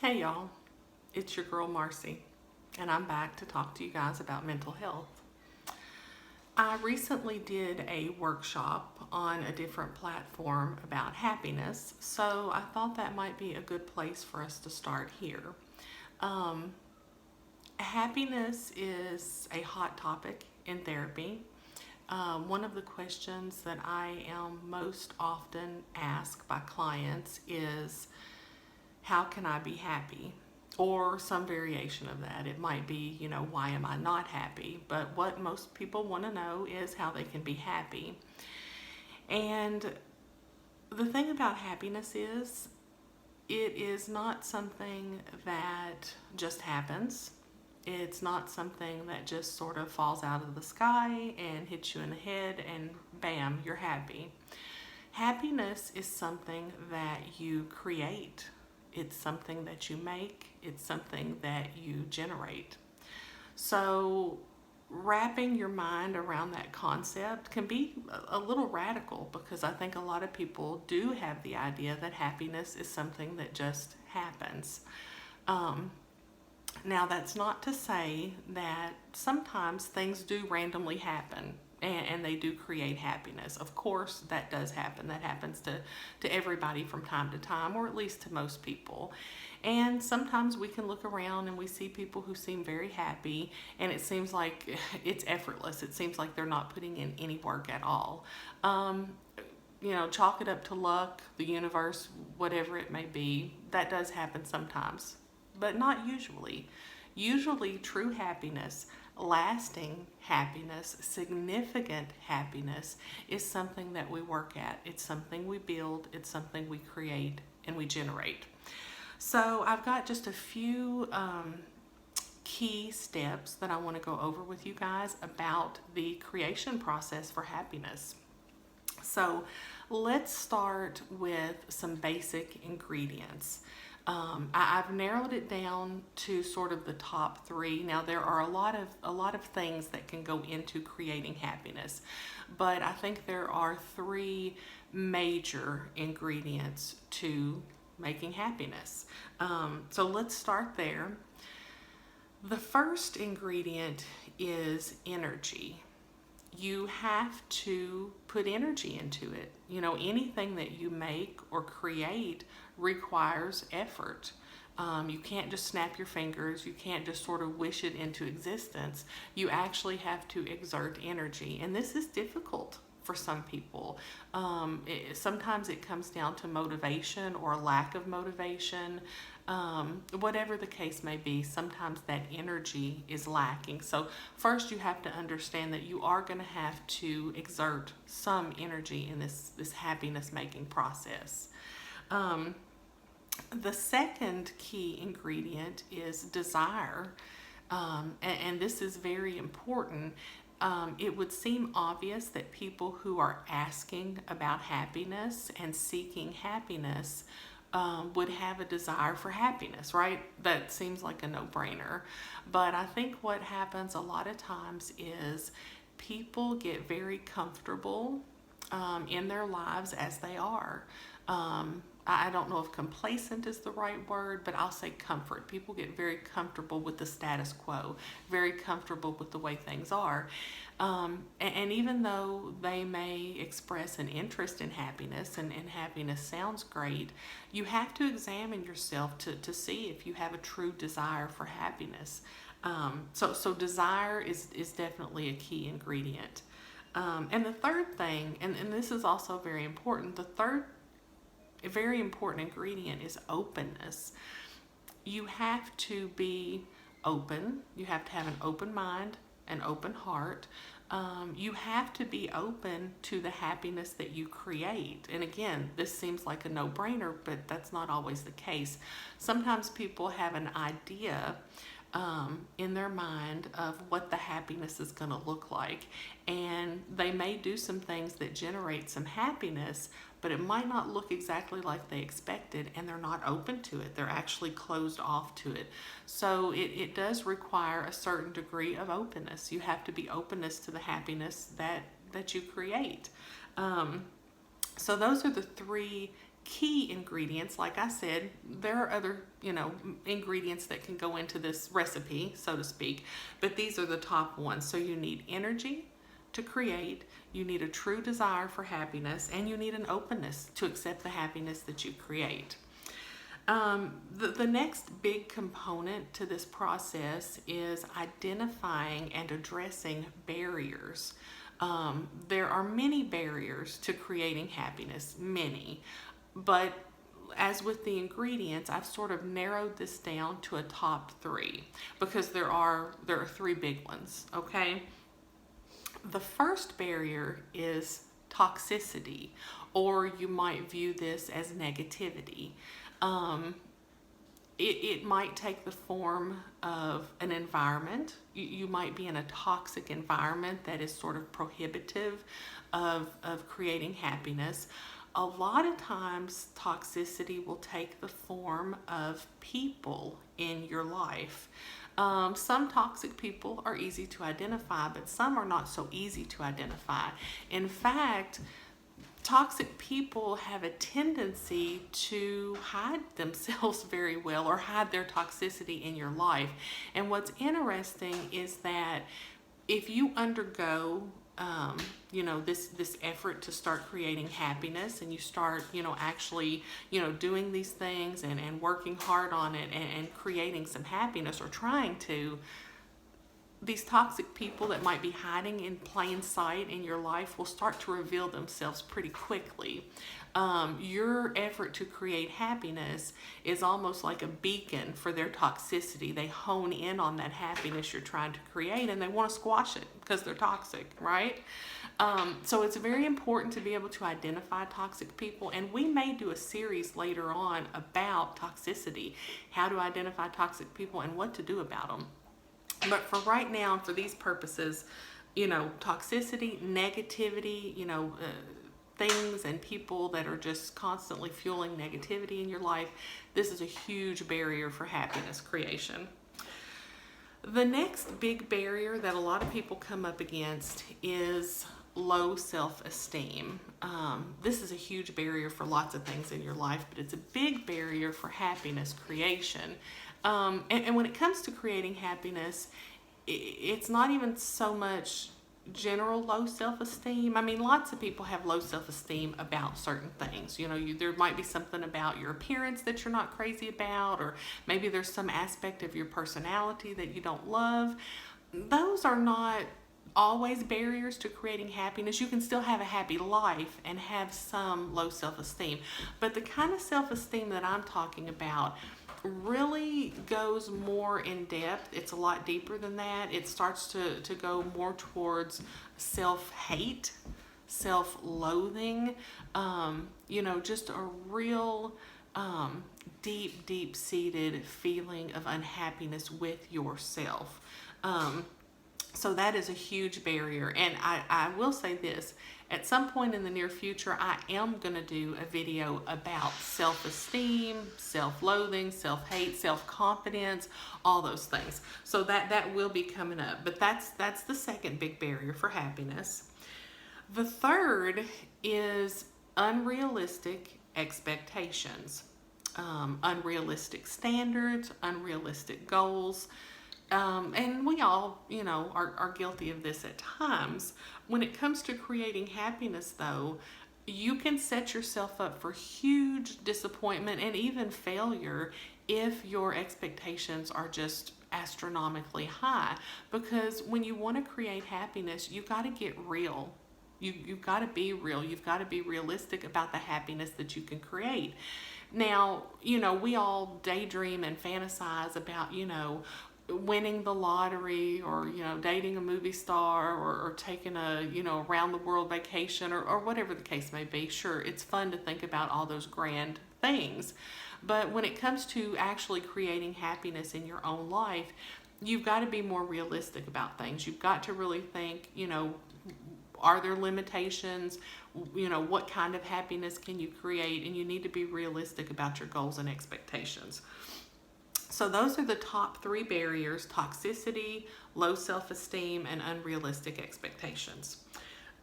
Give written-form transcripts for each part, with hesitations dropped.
Hey y'all, it's your girl Marcy, and I'm back to talk to you guys about mental health. I recently did a workshop on a different platform about happiness, so I thought that might be a good place for us to start here. Um, Happiness is a hot topic in therapy. One of the questions that I am most often asked by clients is, how can I be happy? Or some variation of that. It might be, why am I not happy? But what most people want to know is how they can be happy. And the thing about happiness is, it is not something that just happens. It's not something that just sort of falls out of the sky and hits you in the head and bam, you're happy. Happiness is something that you create. It's something that you make. It's something that you generate. So, wrapping your mind around that concept can be a little radical because I think a lot of people do have the idea that happiness is something that just happens. Um, Now, that's not to say that sometimes things do randomly happen and they do create happiness. Of course, that does happen. That happens to everybody from time to time, or at least to most people. And sometimes we can look around and we see people who seem very happy, and it seems like it's effortless. It seems like they're not putting in any work at all. Um, Chalk it up to luck, the universe, whatever it may be. That does happen sometimes, but not usually. Usually, true happiness, lasting happiness, significant happiness is something that we work at. It's something we build, it's something we create, and we generate. So, I've got just a few key steps that I want to go over with you guys about the creation process for happiness. So, let's start with some basic ingredients. I've narrowed it down to sort of the top three. Now there are a lot of things that can go into creating happiness, but I think there are three major ingredients to making happiness. So let's start there. The first ingredient is energy. You have to put energy into it. Anything that you make or create requires effort. You can't just snap your fingers. You can't just sort of wish it into existence. You actually have to exert energy. And this is difficult for some people. Sometimes it comes down to motivation or lack of motivation. Whatever the case may be, sometimes that energy is lacking. So first you have to understand that you are going to have to exert some energy in this happiness making process. The second key ingredient is desire. And this is very important. It would seem obvious that people who are asking about happiness and seeking happiness would have a desire for happiness, right? That seems like a no-brainer. But I think what happens a lot of times is people get very comfortable in their lives as they are. I don't know if complacent is the right word, but I'll say comfort. People get very comfortable with the status quo, very comfortable with the way things are. And even though they may express an interest in happiness, and happiness sounds great, you have to examine yourself to see if you have a true desire for happiness. So desire is definitely a key ingredient. And the third thing, and this is also very important, the third very important ingredient is openness. You have to be open. You have to have an open mind, an open heart. You have to be open to the happiness that you create. And again, this seems like a no-brainer, but that's not always the case. Sometimes people have an idea in their mind of what the happiness is going to look like. And they may do some things that generate some happiness, but it might not look exactly like they expected, and they're not open to it. They're actually closed off to it. So it does require a certain degree of openness. You have to be openness to the happiness that you create. So those are the three key ingredients. Like I said, there are other, ingredients that can go into this recipe, so to speak, but these are the top ones. So you need energy to create, you need a true desire for happiness, and you need an openness to accept the happiness that you create. The next big component to this process is identifying and addressing barriers. There are many barriers to creating happiness, many, but as with the ingredients, I've sort of narrowed this down to a top three because there are three big ones, okay? The first barrier is toxicity, or you might view this as negativity. It might take the form of an environment. You might be in a toxic environment that is sort of prohibitive of creating happiness. A lot of times toxicity will take the form of people in your life. Some toxic people are easy to identify, but some are not so easy to identify. In fact, toxic people have a tendency to hide themselves very well, or hide their toxicity in your life. And what's interesting is that if you undergo this effort to start creating happiness, and you start actually doing these things and working hard on it, and creating some happiness, or trying to, these toxic people that might be hiding in plain sight in your life will start to reveal themselves pretty quickly. Your effort to create happiness is almost like a beacon for their toxicity. They hone in on that happiness you're trying to create, and they want to squash it because they're toxic, right? So it's very important to be able to identify toxic people, and we may do a series later on about toxicity, how to identify toxic people and what to do about them. But for right now, for these purposes, toxicity, negativity, things and people that are just constantly fueling negativity in your life, this is a huge barrier for happiness creation. The next big barrier that a lot of people come up against is low self-esteem. This is a huge barrier for lots of things in your life, but it's a big barrier for happiness creation. And when it comes to creating happiness, it's not even so much general low self-esteem. I mean, lots of people have low self-esteem about certain things. There might be something about your appearance that you're not crazy about, or maybe there's some aspect of your personality that you don't love. Those are not always barriers to creating happiness. You can still have a happy life and have some low self-esteem. But the kind of self-esteem that I'm talking about really goes more in depth. It's a lot deeper than that. It starts to go more towards self-hate, self-loathing, just a real deep-seated feeling of unhappiness with yourself. So that is a huge barrier. And I will say this, at some point in the near future, I am going to do a video about self-esteem, self-loathing, self-hate, self-confidence, all those things. So that will be coming up. But that's the second big barrier for happiness. The third is unrealistic expectations, unrealistic standards, unrealistic goals. And we all, are guilty of this at times. When it comes to creating happiness, though, you can set yourself up for huge disappointment and even failure if your expectations are just astronomically high. Because when you want to create happiness, you've got to get real. You've got to be real. You've got to be realistic about the happiness that you can create. Now, we all daydream and fantasize about, winning the lottery, or dating a movie star, or taking a around the world vacation, or whatever the case may be. Sure, it's fun to think about all those grand things, but when it comes to actually creating happiness in your own life, you've got to be more realistic about things. You've got to really think, are there limitations? What kind of happiness can you create? And you need to be realistic about your goals and expectations. So those are the top three barriers: toxicity, low self-esteem, and unrealistic expectations.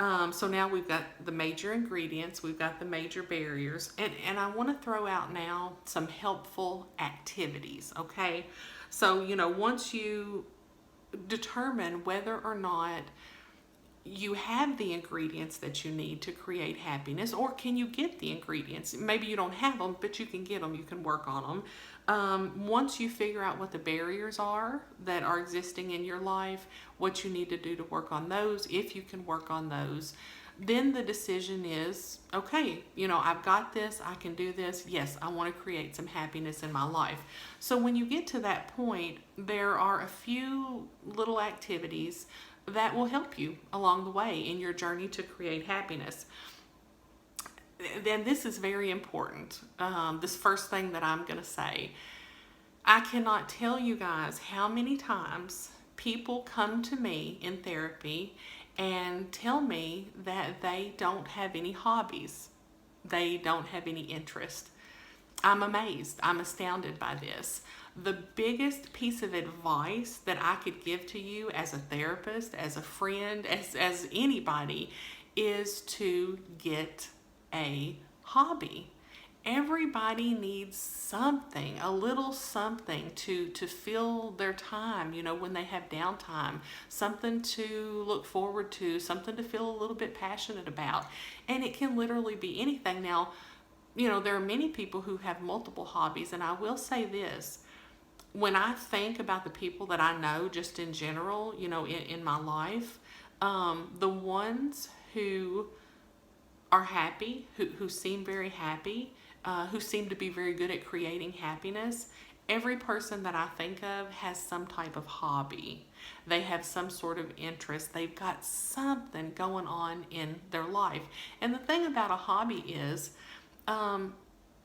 So now we've got the major ingredients, we've got the major barriers, and I want to throw out now some helpful activities, okay? So, once you determine whether or not you have the ingredients that you need to create happiness, or can you get the ingredients? Maybe you don't have them, but you can get them, you can work on them. Once you figure out what the barriers are that are existing in your life, what you need to do to work on those, if you can work on those, then the decision is, okay, I've got this, I can do this. Yes, I want to create some happiness in my life. So when you get to that point, there are a few little activities that will help you along the way in your journey to create happiness. Then this is very important. This first thing that I'm going to say, I cannot tell you guys how many times people come to me in therapy and tell me that they don't have any hobbies. They don't have any interest. I'm amazed. I'm astounded by this. The biggest piece of advice that I could give to you as a therapist, as a friend, as anybody, is to get a hobby. Everybody needs something, a little something to fill their time, when they have downtime, something to look forward to, something to feel a little bit passionate about. And it can literally be anything. Now, there are many people who have multiple hobbies, and I will say this. When I think about the people that I know just in general, in my life, the ones who are happy, who seem very happy, who seem to be very good at creating happiness, every person that I think of has some type of hobby. They have some sort of interest. They've got something going on in their life. And the thing about a hobby is,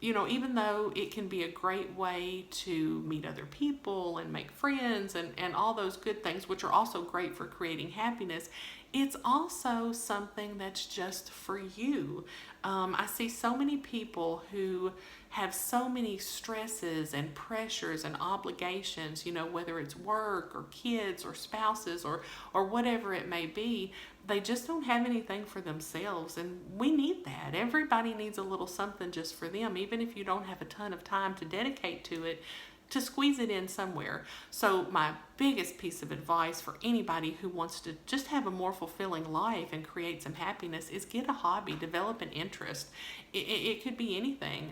even though it can be a great way to meet other people and make friends and all those good things, which are also great for creating happiness, it's also something that's just for you. I see so many people who have so many stresses and pressures and obligations, whether it's work or kids or spouses or whatever it may be. They just don't have anything for themselves, and we need that. Everybody needs a little something just for them, even if you don't have a ton of time to dedicate to it, to squeeze it in somewhere. So my biggest piece of advice for anybody who wants to just have a more fulfilling life and create some happiness is get a hobby, develop an interest. It could be anything.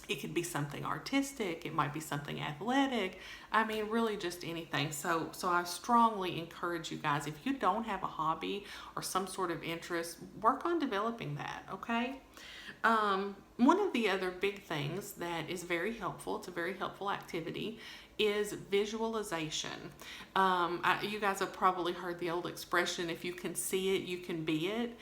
It could be something artistic. It might be something athletic. I mean, really just anything. So I strongly encourage you guys, if you don't have a hobby or some sort of interest, work on developing that, okay? One of the other big things that is very helpful, it's a very helpful activity, is visualization. You guys have probably heard the old expression, if you can see it, you can be it.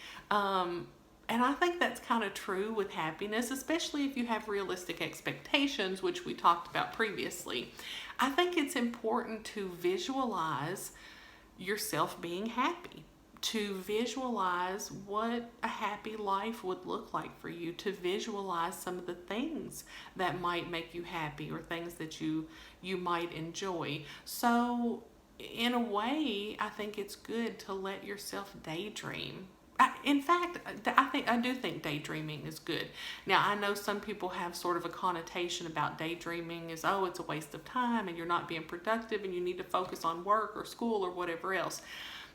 And I think that's kind of true with happiness, especially if you have realistic expectations, which we talked about previously. I think it's important to visualize yourself being happy, to visualize what a happy life would look like for you, to visualize some of the things that might make you happy or things that you might enjoy. So in a way, I think it's good to let yourself daydream. In fact, I do think daydreaming is good. Now, I know some people have sort of a connotation about daydreaming as, oh, it's a waste of time and you're not being productive and you need to focus on work or school or whatever else.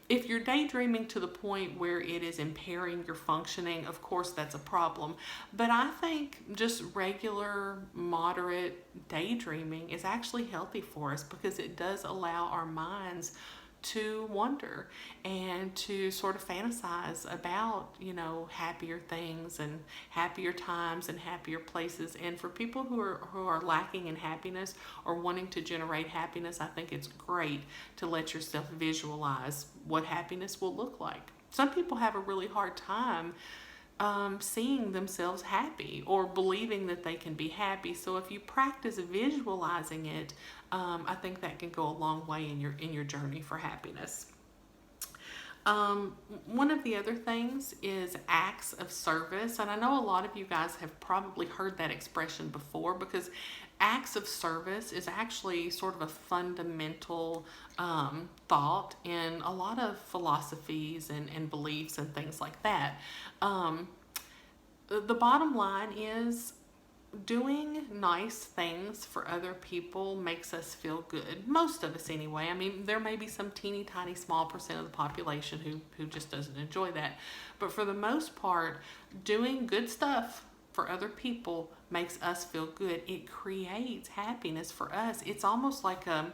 If you're daydreaming to the point where it is impairing your functioning, of course that's a problem. But I think just regular, moderate daydreaming is actually healthy for us because it does allow our minds to wonder and to sort of fantasize about, happier things and happier times and happier places. And for people who are lacking in happiness or wanting to generate happiness, I think it's great to let yourself visualize what happiness will look like. Some people have a really hard time seeing themselves happy or believing that they can be happy. So if you practice visualizing it, I think that can go a long way in your journey for happiness. One of the other things is acts of service. And I know a lot of you guys have probably heard that expression before because acts of service is actually sort of a fundamental thought in a lot of philosophies and beliefs and things like that. Um, the bottom line is doing nice things for other people makes us feel good. Most of us, anyway. I mean, there may be some teeny tiny small percent of the population who just doesn't enjoy that. But for the most part, doing good stuff for other people makes us feel good. It creates happiness for us. It's almost like a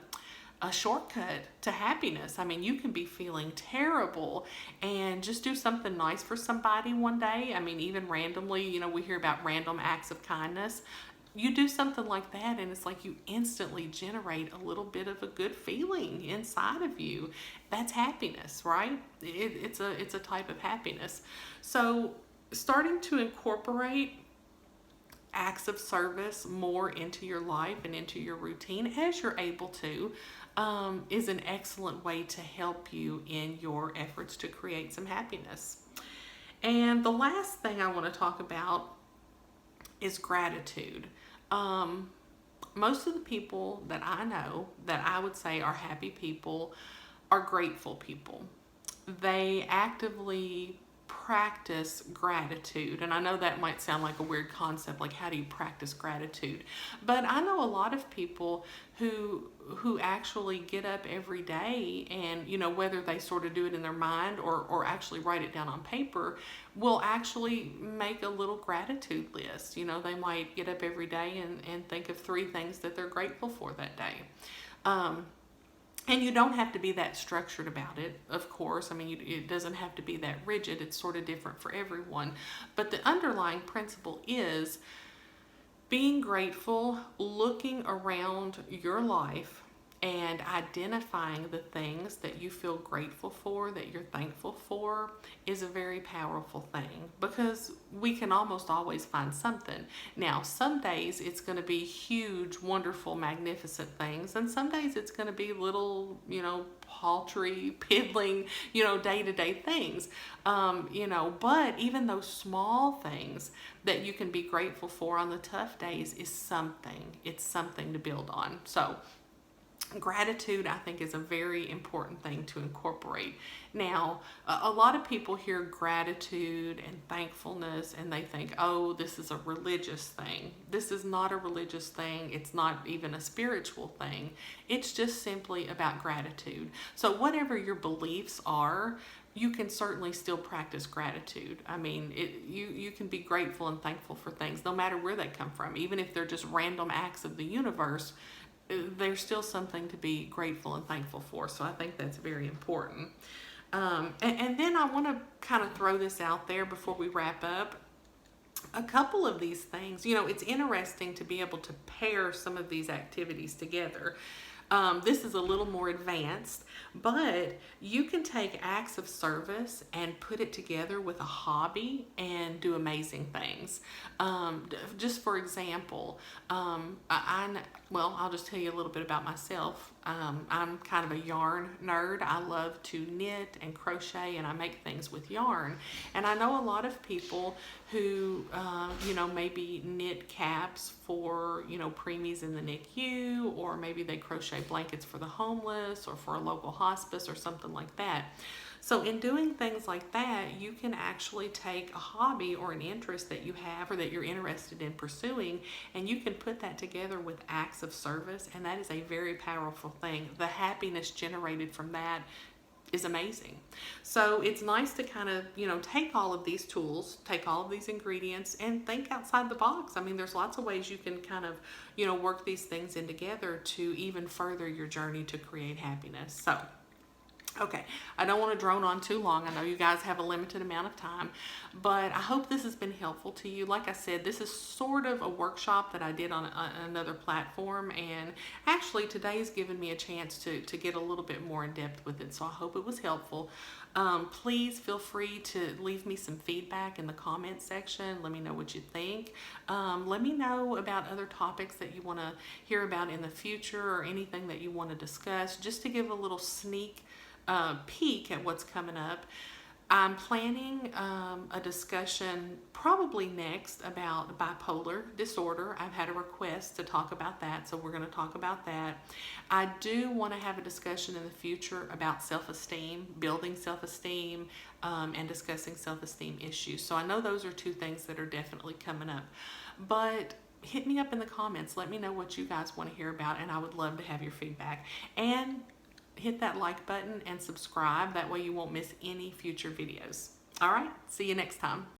shortcut to happiness. I mean, you can be feeling terrible and just do something nice for somebody one day. I mean, even randomly, we hear about random acts of kindness. You do something like that, and it's like you instantly generate a little bit of a good feeling inside of you. That's happiness, right? It's a type of happiness. So, starting to incorporate acts of service more into your life and into your routine as you're able to is an excellent way to help you in your efforts to create some happiness. And the last thing I want to talk about is gratitude. Most of the people that I know that I would say are happy people are grateful people. They actively practice gratitude. And I know that might sound like a weird concept, like how do you practice gratitude? But I know a lot of people who actually get up every day and, whether they sort of do it in their mind or actually write it down on paper, will actually make a little gratitude list. They might get up every day and think of 3 things that they're grateful for that day. And you don't have to be that structured about it, of course. I mean, it doesn't have to be that rigid. It's sort of different for everyone. But the underlying principle is being grateful, looking around your life and identifying the things that you feel grateful for, that you're thankful for, is a very powerful thing, because we can almost always find something. Now, some days it's going to be huge, wonderful, magnificent things, and some days it's going to be little, paltry, piddling, day-to-day things. But even those small things that you can be grateful for on the tough days is something. It's something to build on. So, gratitude, I think, is a very important thing to incorporate. Now, a lot of people hear gratitude and thankfulness and they think, oh, this is a religious thing. This is not a religious thing. It's not even a spiritual thing. It's just simply about gratitude. So whatever your beliefs are, you can certainly still practice gratitude. I mean, you can be grateful and thankful for things, no matter where they come from. Even if they're just random acts of the universe, there's still something to be grateful and thankful for. So I think that's very important. And then I want to kind of throw this out there before we wrap up. A couple of these things, it's interesting to be able to pair some of these activities together. This is a little more advanced, but you can take acts of service and put it together with a hobby and do amazing things. Just for example, I'll just tell you a little bit about myself. I'm kind of a yarn nerd. I love to knit and crochet, and I make things with yarn. And I know a lot of people who, maybe knit caps for, preemies in the NICU, or maybe they crochet blankets for the homeless or for a local hospice or something like that. So in doing things like that, you can actually take a hobby or an interest that you have or that you're interested in pursuing, and you can put that together with acts of service, and that is a very powerful thing. The happiness generated from that is amazing. So it's nice to kind of, take all of these tools, take all of these ingredients, and think outside the box. I mean, there's lots of ways you can kind of, work these things in together to even further your journey to create happiness. So, okay, I don't want to drone on too long. I know you guys have a limited amount of time, but I hope this has been helpful to you. Like I said, this is sort of a workshop that I did on another platform, and actually today's given me a chance to get a little bit more in depth with it, so I hope it was helpful. Please feel free to leave me some feedback in the comment section. Let me know what you think. Let me know about other topics that you want to hear about in the future, or anything that you want to discuss, just to give a little sneak peek at what's coming up. I'm planning a discussion probably next about bipolar disorder. I've had a request to talk about that, so we're going to talk about that. I do want to have a discussion in the future about self-esteem, building self-esteem, and discussing self-esteem issues. So I know those are two things that are definitely coming up. But hit me up in the comments. Let me know what you guys want to hear about, and I would love to have your feedback. And hit that like button and subscribe. That way you won't miss any future videos. All right, see you next time.